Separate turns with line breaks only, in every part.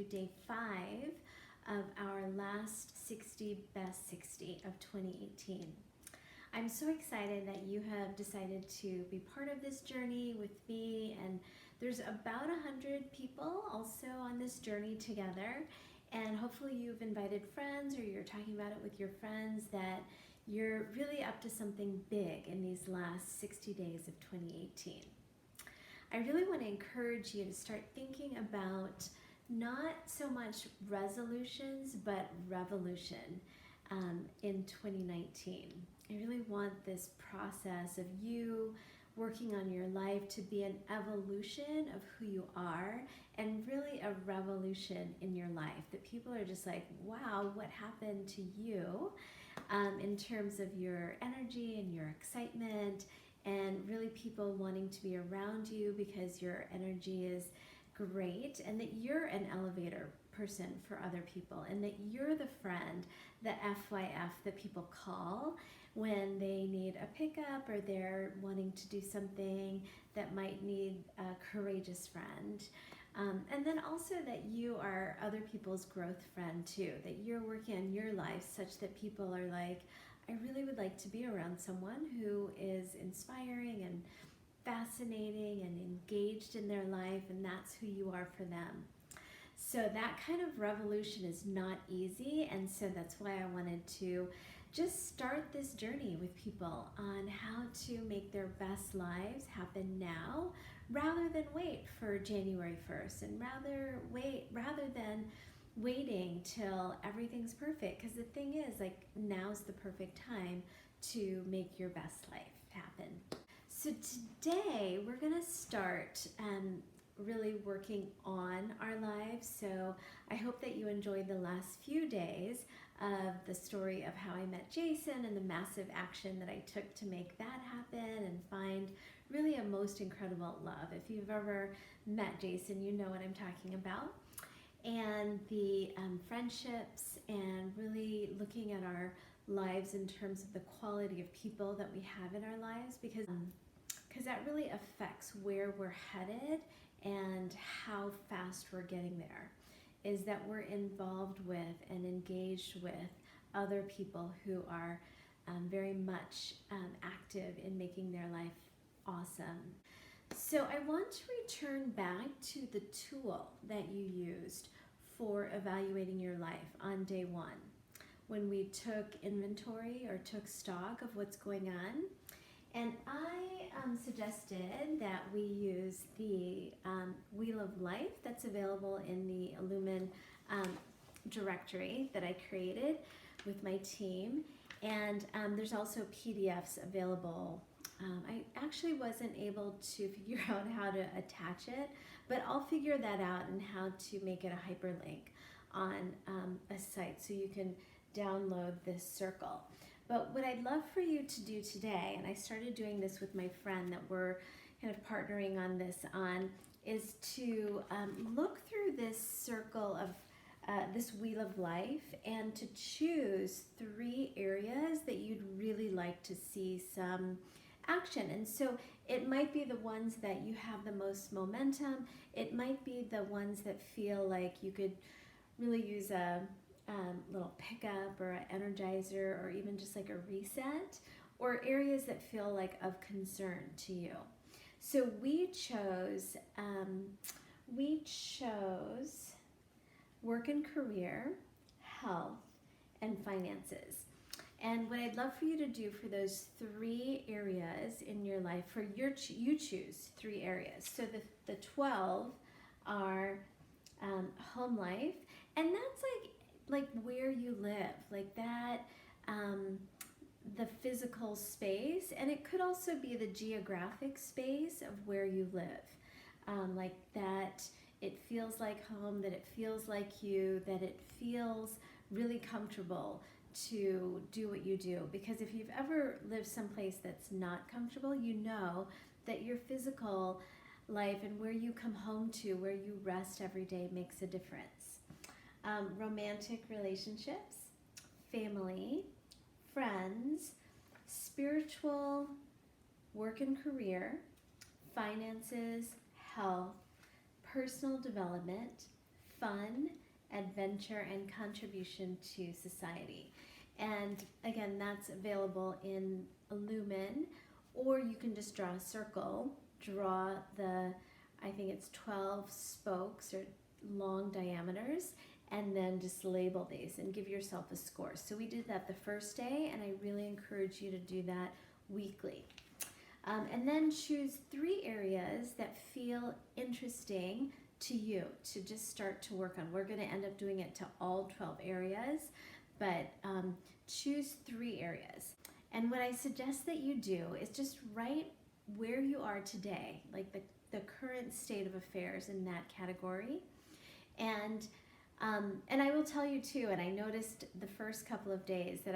day 5 of our Last 60 Best 60 of 2018. I'm so excited that you have decided to be part of this journey with me, and there's about 100 people also on this journey together, and hopefully you've invited friends or you're talking about it with your friends that you're really up to something big in these last 60 days of 2018. I really want to encourage you to start thinking about not so much resolutions, but revolution in 2019. I really want this process of you working on your life to be an evolution of who you are and really a revolution in your life. That people are just like, wow, what happened to you in terms of your energy and your excitement, and really people wanting to be around you because your energy is great, and that you're an elevator person for other people, and that you're the friend, the FYF that people call when they need a pickup or they're wanting to do something that might need a courageous friend. And then also that you are other people's growth friend too, that you're working on your life such that people are like, I really would like to be around someone who is inspiring and fascinating and engaged in their life, and that's who you are for them. So that kind of revolution is not easy, and so that's why I wanted to just start this journey with people on how to make their best lives happen now rather than wait for January 1st, and rather than waiting till everything's perfect, because the thing is, like, now's the perfect time to make your best life happen. So today we're going to start really working on our lives. So I hope that you enjoyed the last few days of the story of how I met Jason and the massive action that I took to make that happen and find really a most incredible love. If you've ever met Jason, you know what I'm talking about. And the friendships, and really looking at our lives in terms of the quality of people that we have in our lives, because that really affects where we're headed and how fast we're getting there, is that we're involved with and engaged with other people who are very much active in making their life awesome. So I want to return back to the tool that you used for evaluating your life on day 1, when we took inventory or took stock of what's going on. And I suggested that we use the Wheel of Life that's available in the Illumin directory that I created with my team. And there's also PDFs available. I actually wasn't able to figure out how to attach it, but I'll figure that out and how to make it a hyperlink on a site so you can download this circle. But what I'd love for you to do today, and I started doing this with my friend that we're kind of partnering on this on, is to look through this circle of this Wheel of Life and to choose 3 areas that you'd really like to see some action. And so it might be the ones that you have the most momentum. It might be the ones that feel like you could really use a little pickup or an energizer, or even just like a reset, or areas that feel like of concern to you. So we chose work and career, health, and finances. And what I'd love for you to do for those 3 areas in your life, you choose 3 areas. So the 12 are home life, and that's like where you live, like that, the physical space, and it could also be the geographic space of where you live, like that it feels like home, that it feels like you, that it feels really comfortable to do what you do. Because if you've ever lived someplace that's not comfortable, you know that your physical life and where you come home to, where you rest every day, makes a difference. Romantic relationships, family, friends, spiritual, work and career, finances, health, personal development, fun, adventure, and contribution to society. And again, that's available in Lumen, or you can just draw a circle, draw I think it's 12 spokes or long diameters, and then just label these and give yourself a score. So we did that the first day, and I really encourage you to do that weekly. And then choose 3 areas that feel interesting to you to just start to work on. We're going to end up doing it to all 12 areas, but choose 3 areas. And what I suggest that you do is just write where you are today, like the current state of affairs in that category. And I will tell you too, and I noticed the first couple of days that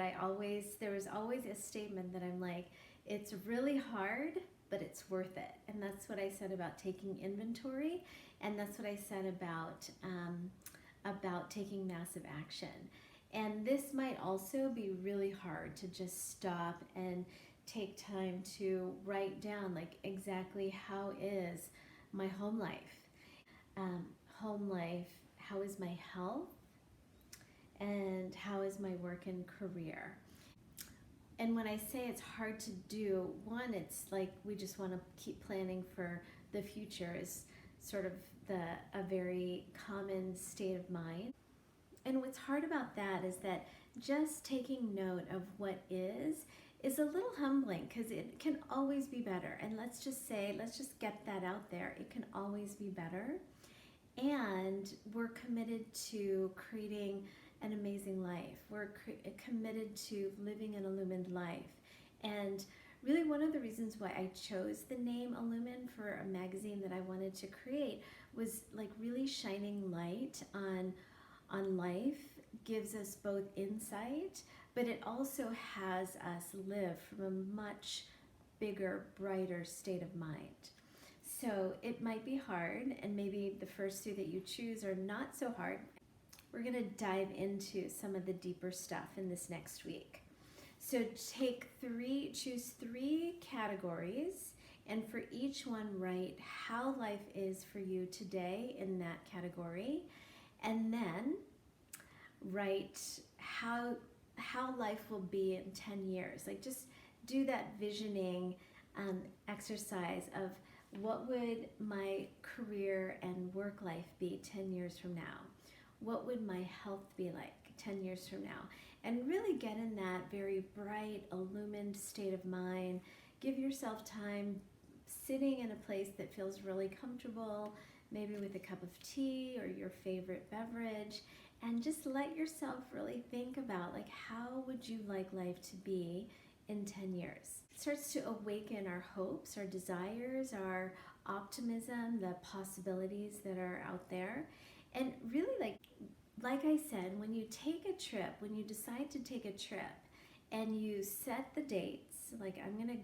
there was always a statement that I'm like, it's really hard, but it's worth it. And that's what I said about taking inventory, and that's what I said about taking massive action. And this might also be really hard to just stop and take time to write down like exactly how is my home life, how is my health, and how is my work and career. And when I say it's hard to do, one, it's like we just want to keep planning for the future is sort of a very common state of mind. And what's hard about that is that just taking note of what is a little humbling, because it can always be better. And let's just get that out there. It can always be better. And we're committed to creating an amazing life. We're committed to living an illumined life. And really one of the reasons why I chose the name Illumin for a magazine that I wanted to create was like really shining light on life, gives us both insight, but it also has us live from a much bigger, brighter state of mind. So it might be hard, and maybe the first 2 that you choose are not so hard. We're going to dive into some of the deeper stuff in this next week. So choose 3 categories, and for each one write how life is for you today in that category, and then write how life will be in 10 years. Like just do that visioning exercise of what would my career and work life be 10 years from now? What would my health be like 10 years from now? And really get in that very bright, illumined state of mind. Give yourself time sitting in a place that feels really comfortable, maybe with a cup of tea or your favorite beverage, and just let yourself really think about like how would you like life to be in 10 years. It starts to awaken our hopes, our desires, our optimism, the possibilities that are out there. And really like I said, when you take a trip, when you decide to take a trip and you set the dates, like I'm gonna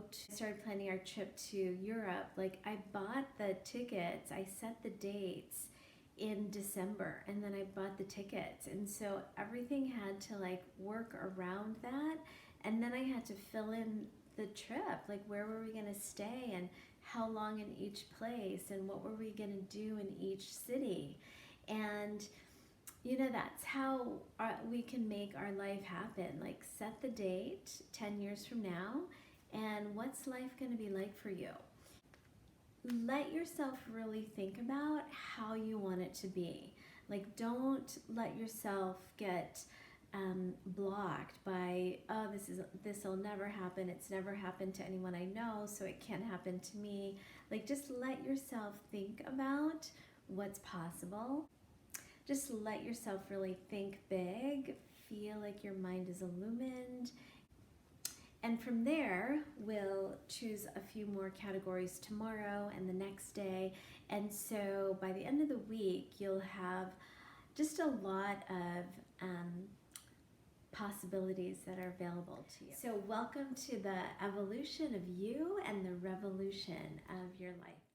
start planning our trip to Europe, like I bought the tickets, I set the dates in December, and then I bought the tickets, and so everything had to like work around that, and then I had to fill in the trip, like where were we gonna stay and how long in each place and what were we gonna do in each city. And you know, that's how we can make our life happen. Like set the date 10 years from now, and what's life gonna be like for you? Let yourself really think about how you want it to be. Like don't let yourself get blocked by, oh, this will never happen, it's never happened to anyone I know, so it can't happen to me. Like just let yourself think about what's possible. Just let yourself really think big, feel like your mind is illumined. And from there, we'll choose a few more categories tomorrow and the next day. And so by the end of the week, you'll have just a lot of possibilities that are available to you. So welcome to the evolution of you and the revolution of your life.